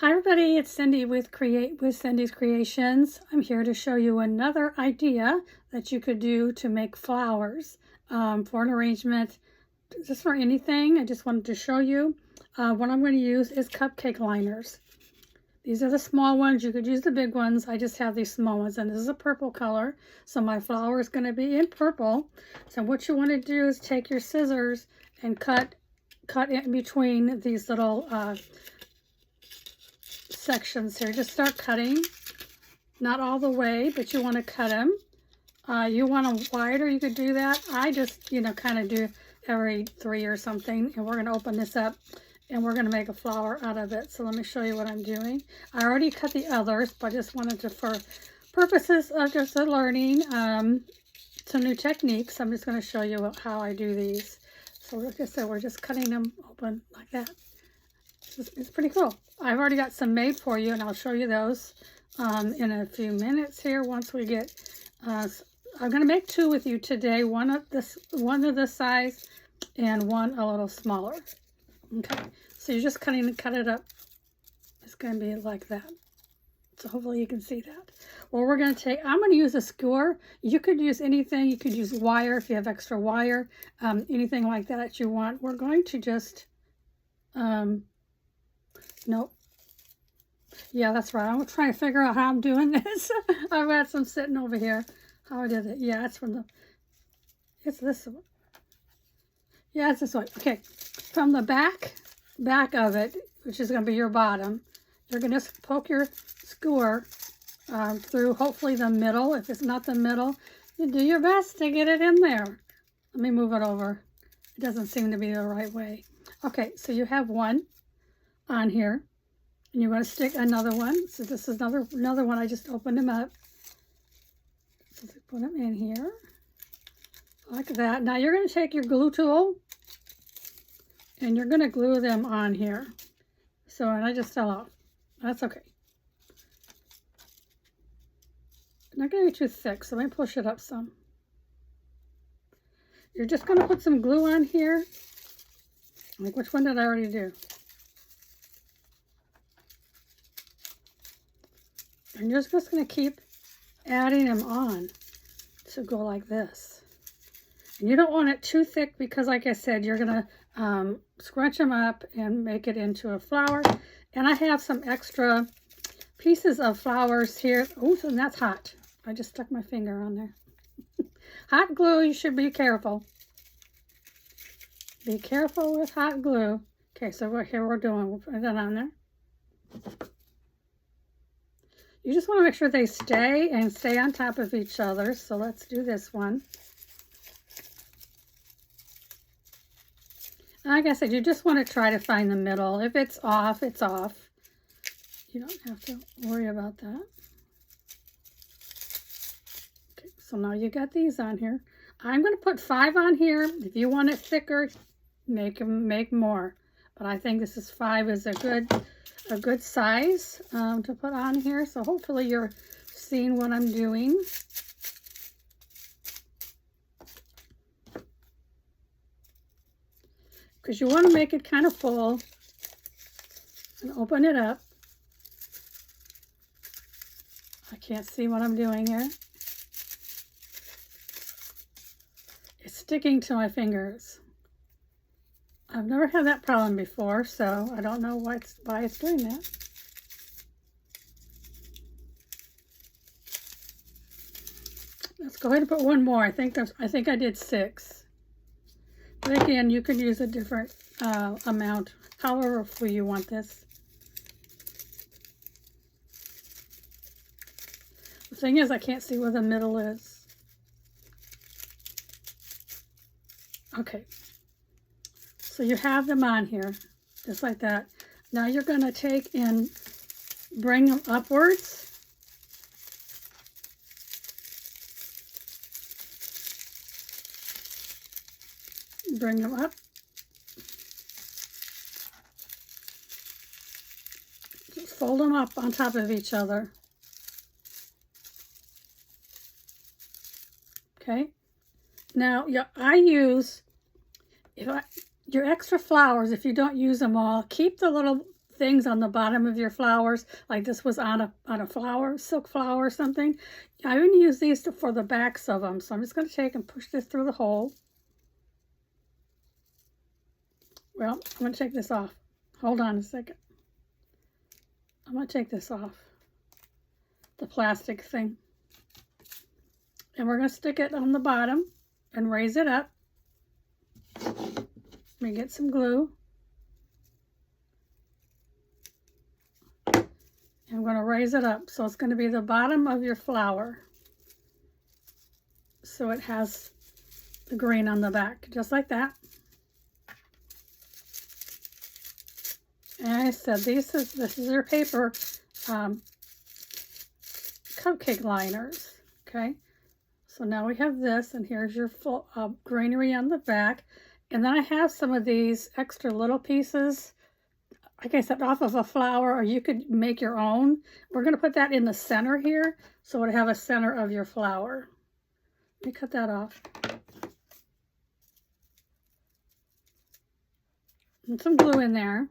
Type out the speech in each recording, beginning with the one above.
Hi everybody, it's Cindy with Cindy's Creations. I'm here to show you another idea that you could do to make flowers for an arrangement, just for anything. I just wanted to show you. What I'm going to use is cupcake liners. These are the small ones. You could use the big ones. I just have these small ones, and this is a purple color, so my flower is going to be in purple. So what you want to do is take your scissors and cut in between these little sections here. Just start cutting, not all the way, but you want to cut them. You want them wider, you could do that. I just, kind of do every 3 or something, and we're going to open this up and we're going to make a flower out of it. So let me show you what I'm doing. I already cut the others, but I just wanted to, for purposes of just learning some new techniques, I'm just going to show you how I do these. So like I said, we're just cutting them open like that. It's pretty cool. I've already got some made for you, and I'll show you those in a few minutes here. Once we get, I'm going to make 2 with you today. One of this size, and one a little smaller. Okay, so you're just cut it up. It's going to be like that. So hopefully you can see that. Well, we're going to take, I'm going to use a skewer. You could use anything. You could use wire if you have extra wire, anything like that you want. We're going to just, nope. Yeah, that's right. I'm trying to figure out how I'm doing this. I've got some sitting over here. How I did it. Yeah, it's it's this one. Yeah, it's this one. Okay. From the back of it, which is going to be your bottom, you're going to poke your skewer through hopefully the middle. If it's not the middle, you do your best to get it in there. Let me move it over. It doesn't seem to be the right way. Okay, so you have one on here, and you're going to stick another one. So this is another one. I just opened them up. So put them in here like that. Now you're going to take your glue tool and you're going to glue them on here. So, and I just fell off. That's okay. Not going to be too thick, so let me push it up some. You're just going to put some glue on here. Like, which one did I already do? And you're just going to keep adding them on to go like this. And you don't want it too thick because, like I said, you're going to scrunch them up and make it into a flower. And I have some extra pieces of flowers here. Oh, and that's hot. I just stuck my finger on there. Hot glue, you should be careful. Be careful with hot glue. Okay, so we're doing, we'll put that on there. You just want to make sure they stay on top of each other. So let's do this one. Like I said, you just want to try to find the middle. If it's off, it's off. You don't have to worry about that. Okay, so now you got these on here. I'm going to put 5 on here. If you want it thicker, make more. But I think this is 5 is a good size to put on here. So hopefully you're seeing what I'm doing. Because you want to make it kind of full and open it up. I can't see what I'm doing here. It's sticking to my fingers. I've never had that problem before, so I don't know why it's doing that. Let's go ahead and put one more. I think I did 6. But again, you could use a different amount, however full you want this. The thing is, I can't see where the middle is. Okay. So you have them on here, just like that. Now you're going to take and bring them upwards. Bring them up. Just fold them up on top of each other. Okay. Now, I use, your extra flowers, if you don't use them all, keep the little things on the bottom of your flowers, like this was on a flower, silk flower or something. I even use these for the backs of them. So I'm just going to take and push this through the hole. Well, I'm going to take this off. Hold on a second. I'm going to take this off, the plastic thing. And we're going to stick it on the bottom and raise it up. Let me get some glue. And I'm going to raise it up. So it's going to be the bottom of your flower. So it has the green on the back, just like that. And I said, this is your paper cupcake liners, okay? So now we have this, and here's your full greenery on the back. And then I have some of these extra little pieces, like I said, off of a flower, or you could make your own. We're going to put that in the center here, so it'll have a center of your flower. Let me cut that off. And some glue in there.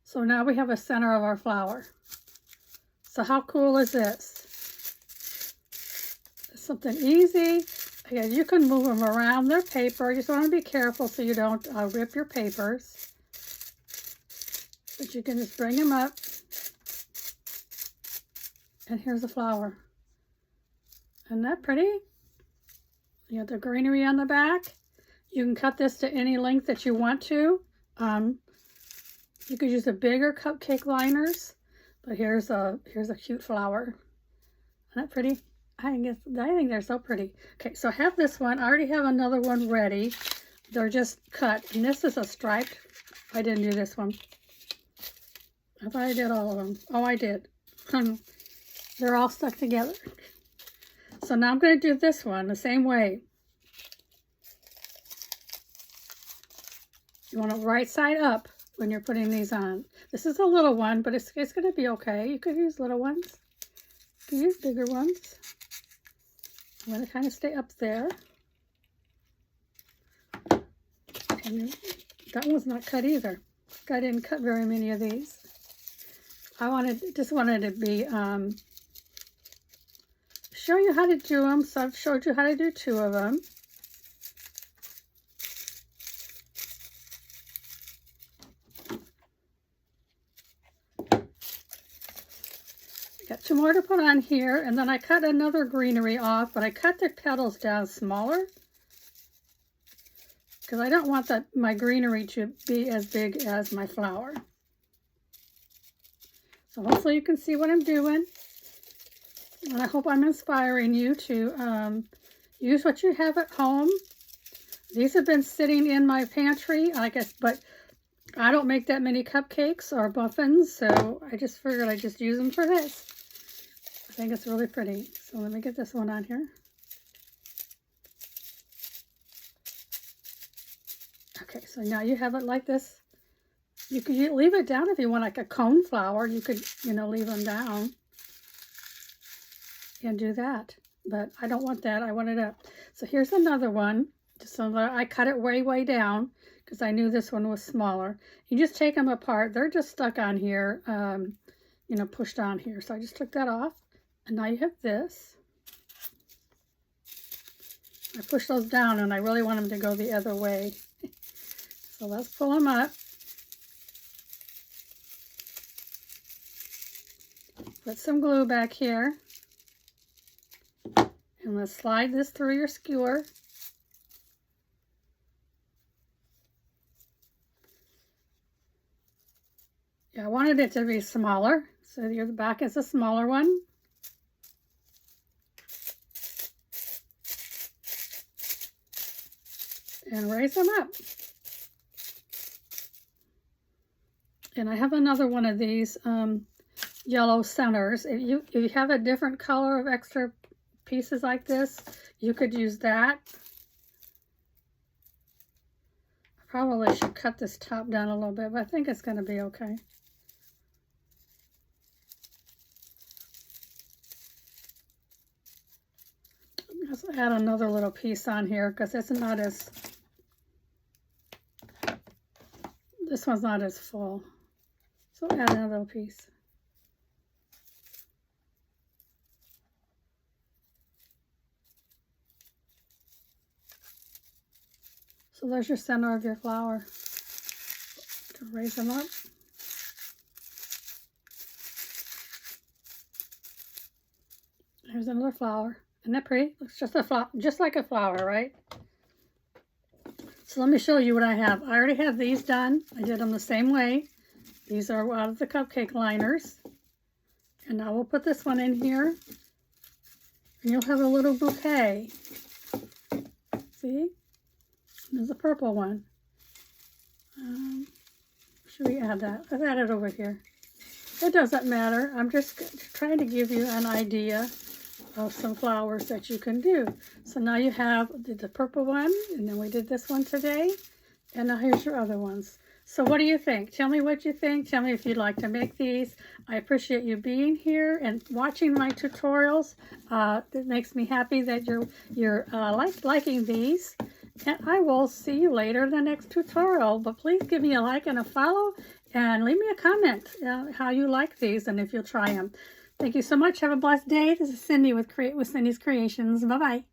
So now we have a center of our flower. So how cool is this? It's something easy. Again, you can move them around. They're paper. You just want to be careful so you don't rip your papers. But you can just bring them up. And here's a flower. Isn't that pretty? You have the greenery on the back. You can cut this to any length that you want to. You could use the bigger cupcake liners, but here's a cute flower. Isn't that pretty? I think they're so pretty. Okay, so I have this one. I already have another one ready. They're just cut, and this is a striped. I didn't do this one. I thought I did all of them. Oh, I did. They're all stuck together. So now I'm going to do this one the same way. You want it right side up when you're putting these on. This is a little one, but it's going to be okay. You could use little ones. You could use bigger ones. I'm going to kind of stay up there. And that one's not cut either. I didn't cut very many of these. I just wanted to be, show you how to do them. So I've showed you how to do 2 of them. Got 2 more to put on here, and then I cut another greenery off, but I cut the petals down smaller because I don't want my greenery to be as big as my flower. So hopefully you can see what I'm doing, and I hope I'm inspiring you to use what you have at home. These have been sitting in my pantry, I guess, but I don't make that many cupcakes or muffins, so I just figured I'd just use them for this. I think it's really pretty. So let me get this one on here. Okay, so now you have it like this. You could leave it down if you want like a cone flower. You could, leave them down and do that. But I don't want that. I want it up. So here's another one. Just so that I cut it way, way down because I knew this one was smaller. You just take them apart. They're just stuck on here, pushed on here. So I just took that off. And now you have this. I push those down and I really want them to go the other way. So let's pull them up. Put some glue back here. And let's slide this through your skewer. Yeah, I wanted it to be smaller. So your back is a smaller one. And raise them up. And I have another one of these yellow centers. If you have a different color of extra pieces like this, you could use that. I probably should cut this top down a little bit, but I think it's going to be okay. Let's add another little piece on here because it's not as This one's not as full. So add another little piece. So there's your center of your flower. To raise them up. There's another flower. Isn't that pretty? Looks just a flower, just like a flower, right? So let me show you what I have. I already have these done. I did them the same way. These are out of the cupcake liners. And now we'll put this one in here. And you'll have a little bouquet. See? There's a purple one. Should we add that? Let's add it over here. It doesn't matter. I'm just trying to give you an idea of some flowers that you can do. So now you have the purple one, and then we did this one today. And now here's your other ones. So what do you think? Tell me what you think. Tell me if you'd like to make these. I appreciate you being here and watching my tutorials. It makes me happy that you're liking these. And I will see you later in the next tutorial. But please give me a like and a follow. And leave me a comment how you like these and if you'll try them. Thank you so much. Have a blessed day. This is Cindy with Cindy's Creations. Bye-bye.